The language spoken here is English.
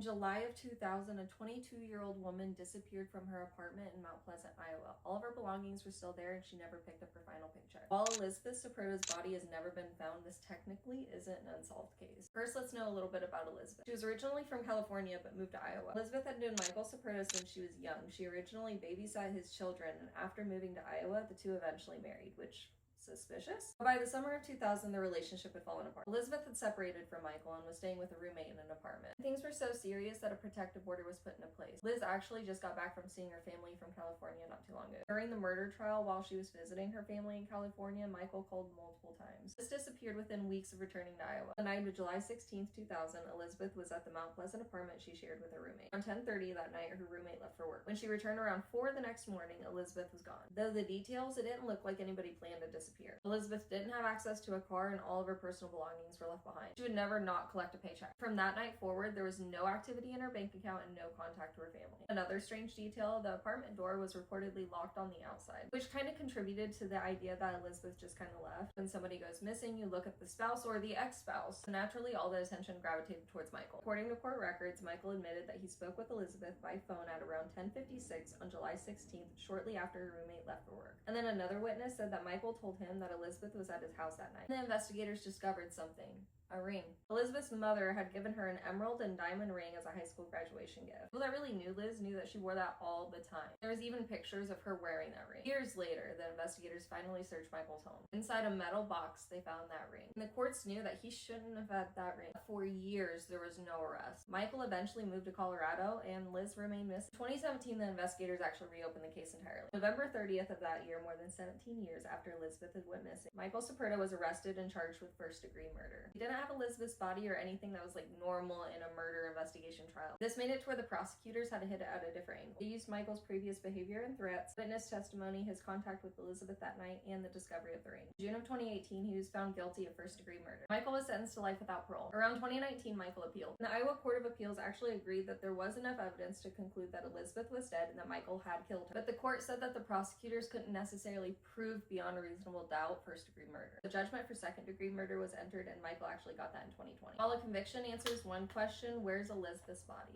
In July of 2000, a 22-year-old woman disappeared from her apartment in Mount Pleasant, Iowa. All of her belongings were still there and she never picked up her final paycheck. While Elizabeth Syperda's body has never been found, this technically isn't an unsolved case. First, let's know a little bit about Elizabeth. She was originally from California but moved to Iowa. Elizabeth had known Michael Syperda since she was young. She originally babysat his children, and after moving to Iowa, the two eventually married, which suspicious. But by the summer of 2000, the relationship had fallen apart. Elizabeth had separated from Michael and was staying with a roommate in an apartment. Things were so serious that a protective order was put into place. Liz actually just got back from seeing her family from California not too long ago. During the murder trial, while she was visiting her family in California, Michael called multiple times. Liz disappeared within weeks of returning to Iowa. The night of July 16, 2000, Elizabeth was at the Mount Pleasant apartment she shared with her roommate. Around 10:30 that night, her roommate left for work. When she returned around 4 the next morning, Elizabeth was gone. Though the details, it didn't look like anybody planned to disappear. Elizabeth didn't have access to a car and all of her personal belongings were left behind. She would never not collect a paycheck. From that night forward, there was no activity in her bank account and no contact to her family. Another strange detail, the apartment door was reportedly locked on the outside, which kind of contributed to the idea that Elizabeth just kind of left. When somebody goes missing, you look at the spouse or the ex-spouse. So naturally, all the attention gravitated towards Michael. According to court records, Michael admitted that he spoke with Elizabeth by phone at around 10:56 on July 16th, shortly after her roommate left for work. And then another witness said that Michael told him that Elizabeth was at his house that night. The investigators discovered something. A ring. Elizabeth's mother had given her an emerald and diamond ring as a high school graduation gift. People that really knew Liz knew that she wore that all the time. There was even pictures of her wearing that ring. Years later, the investigators finally searched Michael's home. Inside a metal box, they found that ring. And the courts knew that he shouldn't have had that ring. For years, there was no arrest. Michael eventually moved to Colorado, and Liz remained missing. In 2017, the investigators actually reopened the case entirely. November 30th of that year, more than 17 years after Elizabeth had went missing, Michael Syperda was arrested and charged with first-degree murder. He didn't have Elizabeth's body or anything that was like normal in a murder investigation trial. This made it to where the prosecutors had to hit it at a different angle. They used Michael's previous behavior and threats, witness testimony, his contact with Elizabeth that night, and the discovery of the ring. In June of 2018, he was found guilty of first-degree murder. Michael was sentenced to life without parole. Around 2019, Michael appealed. And the Iowa Court of Appeals actually agreed that there was enough evidence to conclude that Elizabeth was dead and that Michael had killed her. But the court said that the prosecutors couldn't necessarily prove beyond a reasonable doubt first-degree murder. The judgment for second-degree murder was entered, and Michael actually got that in 2020. While a conviction answers one question, where's Elizabeth's body?